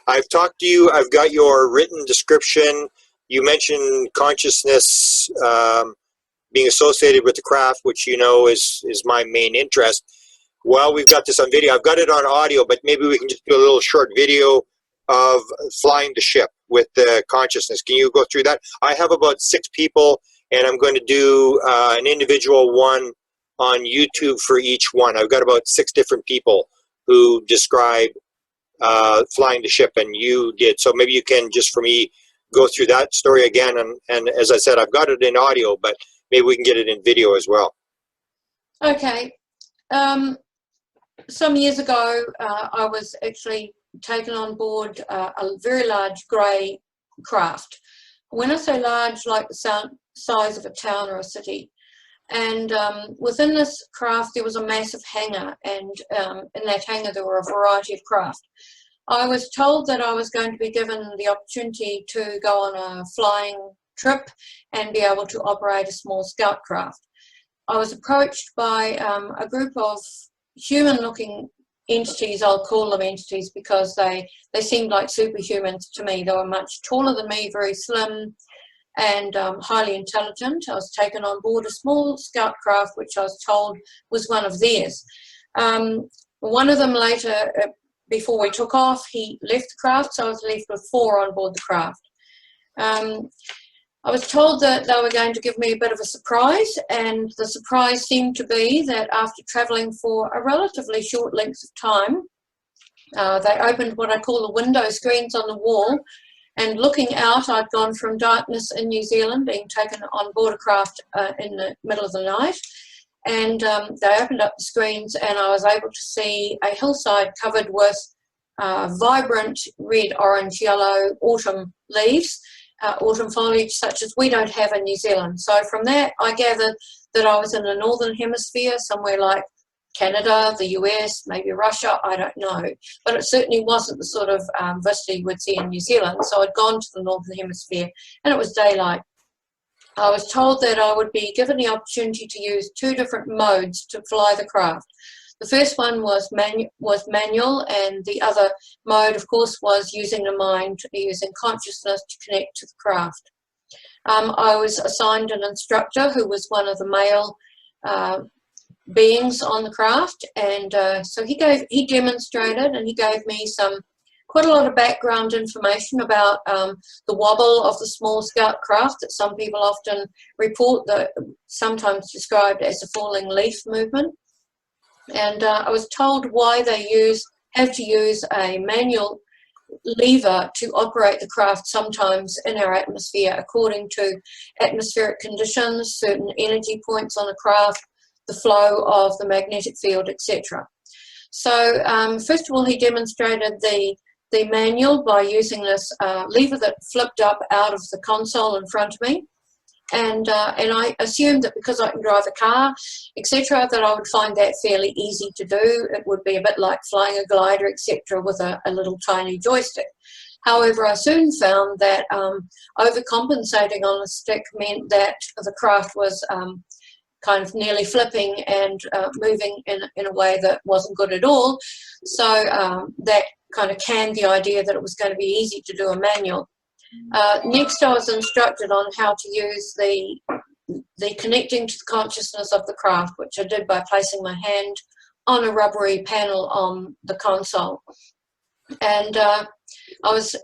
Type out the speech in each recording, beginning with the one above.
I've talked to you. I've got your written description. You mentioned consciousness being associated with the craft, which you know is my main interest. Well, we've got this on video. I've got it on audio, but maybe we can just do a little short video of flying the ship with the consciousness. Can you go through that? I have about 6 people, and I'm going to do an individual one on YouTube for each one. I've got about 6 different people who describe flying the ship, and you did. So maybe you can, just for me, go through that story again. And as I said, I've got it in audio, but maybe we can get it in video as well. Okay. Some years ago, I was actually taken on board a very large grey craft. When I say large, like the size of a town or a city. And within this craft there was a massive hangar, and in that hangar there were a variety of craft. I was told that I was going to be given the opportunity to go on a flying trip and be able to operate a small scout craft. I was approached by a group of human-looking entities. I'll call them entities because they seemed like superhumans to me. They were much taller than me, very slim, and highly intelligent. I was taken on board a small scout craft, which I was told was one of theirs. One of them later, before we took off, he left the craft, so I was left with 4 on board the craft. I was told that they were going to give me a bit of a surprise, and the surprise seemed to be that after travelling for a relatively short length of time, they opened what I call the window screens on the wall, and looking out, I'd gone from darkness in New Zealand, being taken on board a craft in the middle of the night, and they opened up the screens, and I was able to see a hillside covered with vibrant red, orange, yellow autumn leaves, autumn foliage such as we don't have in New Zealand. So from that I gathered that I was in the northern hemisphere, somewhere like Canada, the US, maybe Russia, I don't know. But it certainly wasn't the sort of vista you would see in New Zealand. So I'd gone to the northern hemisphere and it was daylight. I was told that I would be given the opportunity to use 2 different modes to fly the craft. The first one was manual, and the other mode, of course, was using the mind, using consciousness to connect to the craft. I was assigned an instructor who was one of the male beings on the craft, and so he demonstrated, and he gave me quite a lot of background information about the wobble of the small scout craft that some people often report, that sometimes described as a falling leaf movement. And I was told why they have to use a manual lever to operate the craft sometimes in our atmosphere, according to atmospheric conditions, certain energy points on the craft, the flow of the magnetic field, etc. So first of all, he demonstrated the manual by using this lever that flipped up out of the console in front of me. And I assumed that because I can drive a car, etc., that I would find that fairly easy to do. It would be a bit like flying a glider, etc., with a little tiny joystick. However, I soon found that overcompensating on a stick meant that the craft was kind of nearly flipping and moving in a way that wasn't good at all. So that kind of canned the idea that it was going to be easy to do a manual. Next, I was instructed on how to use the connecting to the consciousness of the craft, which I did by placing my hand on a rubbery panel on the console. And I was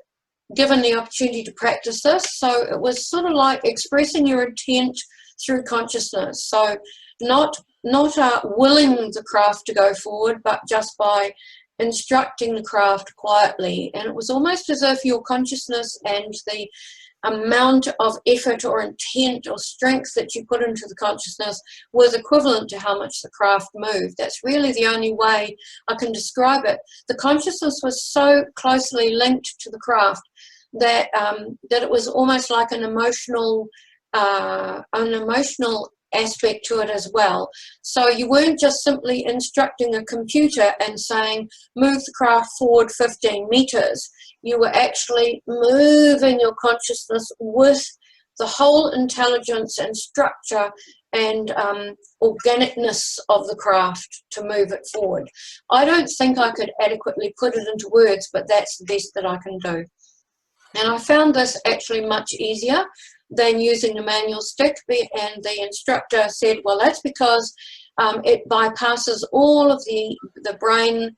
given the opportunity to practice this. So it was sort of like expressing your intent through consciousness. So not willing the craft to go forward, but just by instructing the craft quietly. And it was almost as if your consciousness and the amount of effort or intent or strength that you put into the consciousness was equivalent to how much the craft moved. That's really the only way I can describe it. The consciousness was so closely linked to the craft that that it was almost like an emotional aspect to it as well. So you weren't just simply instructing a computer and saying, move the craft forward 15 meters. You were actually moving your consciousness with the whole intelligence and structure and organicness of the craft to move it forward. I don't think I could adequately put it into words, but that's the best that I can do. And I found this actually much easier than using the manual stick, and the instructor said, well, that's because it bypasses all of the brain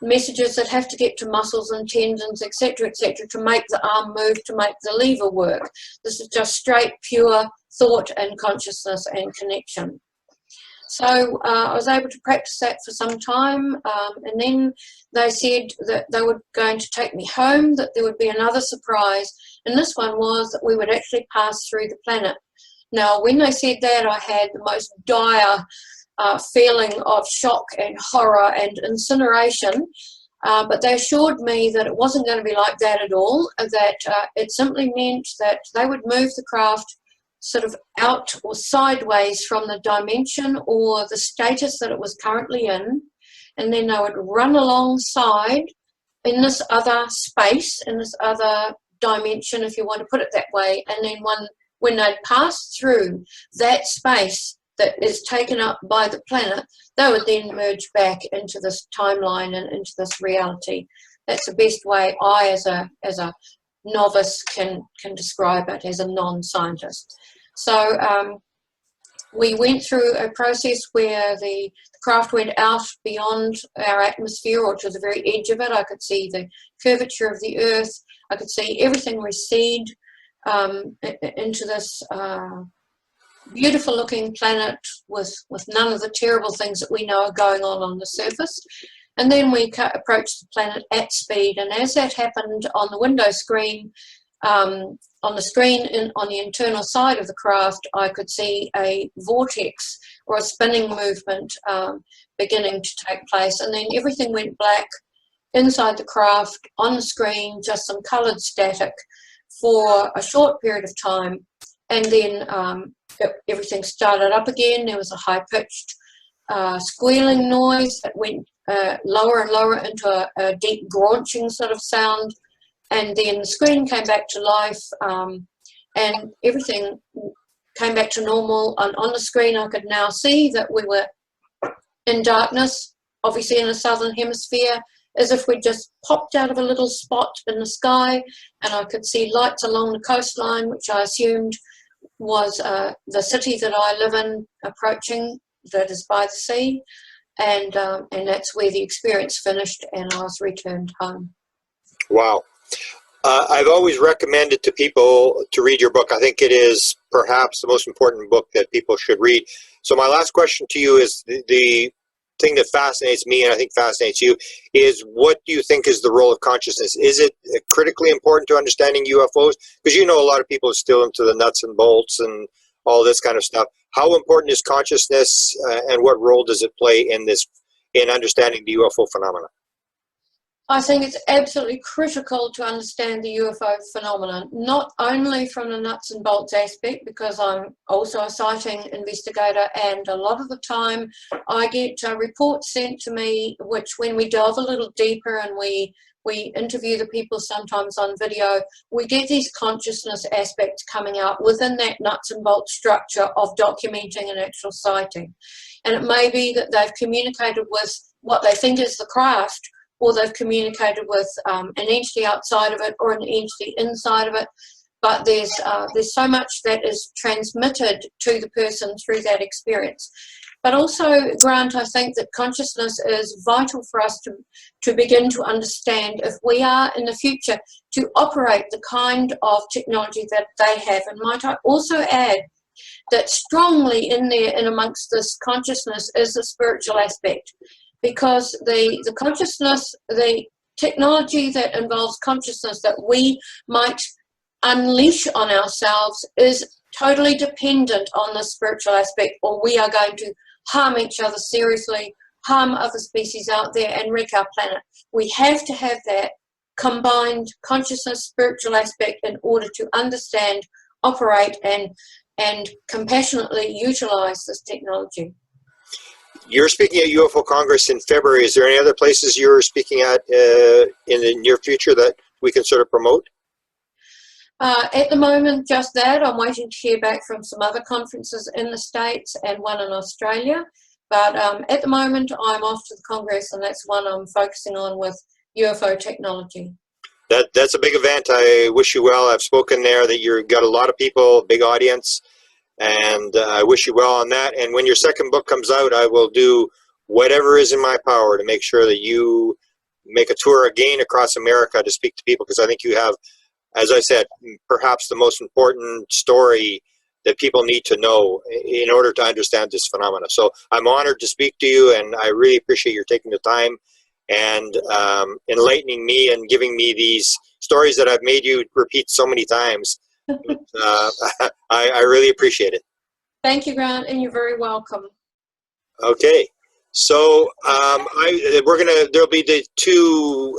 messages that have to get to muscles and tendons, etc., to make the arm move, to make the lever work. This is just straight, pure thought and consciousness and connection. So I was able to practice that for some time, and then they said that they were going to take me home, that there would be another surprise, and this one was that we would actually pass through the planet. Now, when they said that, I had the most dire feeling of shock and horror and incineration, but they assured me that it wasn't going to be like that at all, that it simply meant that they would move the craft sort of out or sideways from the dimension or the status that it was currently in, and then they would run alongside in this other space, in this other dimension, if you want to put it that way, and then when they'd pass through that space that is taken up by the planet, they would then merge back into this timeline and into this reality. That's the best way I, as a novice, can describe it as a non-scientist. So we went through a process where the craft went out beyond our atmosphere, or to the very edge of it. I could see the curvature of the Earth. I could see everything recede into this beautiful looking planet with none of the terrible things that we know are going on the surface. And then we approached the planet at speed, and as that happened on the window screen, on the screen on the internal side of the craft, I could see a vortex or a spinning movement beginning to take place, and then everything went black inside the craft, on the screen, just some coloured static for a short period of time, and then everything started up again. There was a high-pitched squealing noise that went lower and lower into a deep graunching sort of sound, and then the screen came back to life, and everything came back to normal. And on the screen I could now see that we were in darkness, obviously in the southern hemisphere, as if we just popped out of a little spot in the sky, and I could see lights along the coastline, which I assumed was the city that I live in approaching, that is by the sea, and that's where the experience finished, and I was returned home. Wow. I've always recommended to people to read your book. I think it is perhaps the most important book that people should read. So my last question to you is the thing that fascinates me, and I think fascinates you, is what do you think is the role of consciousness? Is it critically important to understanding UFOs? Because you know a lot of people are still into the nuts and bolts and all this kind of stuff. How important is consciousness, and what role does it play in understanding the UFO phenomena? I think it's absolutely critical to understand the UFO phenomenon, not only from the nuts and bolts aspect, because I'm also a sighting investigator, and a lot of the time I get reports sent to me, which when we delve a little deeper and we interview the people sometimes on video, we get these consciousness aspects coming out within that nuts and bolts structure of documenting an actual sighting. And it may be that they've communicated with what they think is the craft, or they've communicated with an entity outside of it or an entity inside of it, but there's so much that is transmitted to the person through that experience. But also, Grant, I think that consciousness is vital for us to begin to understand if we are in the future to operate the kind of technology that they have. And might I also add that strongly in there and amongst this consciousness is the spiritual aspect. Because the consciousness, the technology that involves consciousness that we might unleash on ourselves is totally dependent on the spiritual aspect, or we are going to harm each other seriously, harm other species out there, and wreck our planet. We have to have that combined consciousness, spiritual aspect in order to understand, operate, and compassionately utilize this technology. You're speaking at UFO Congress in February. Is there any other places you're speaking at in the near future that we can sort of promote? At the moment, just that. I'm waiting to hear back from some other conferences in the States and one in Australia. But at the moment, I'm off to the Congress, and that's one I'm focusing on with UFO technology. That's a big event. I wish you well. I've spoken there that you've got a lot of people, big audience, and I wish you well on that. And when your second book comes out, I will do whatever is in my power to make sure that you make a tour again across America to speak to people, because I think you have, as I said, perhaps the most important story that people need to know in order to understand this phenomena. So I'm honored to speak to you, and I really appreciate your taking the time and enlightening me and giving me these stories that I've made you repeat so many times. I really appreciate it. Thank you, Grant, and you're very welcome. Okay, so there'll be the two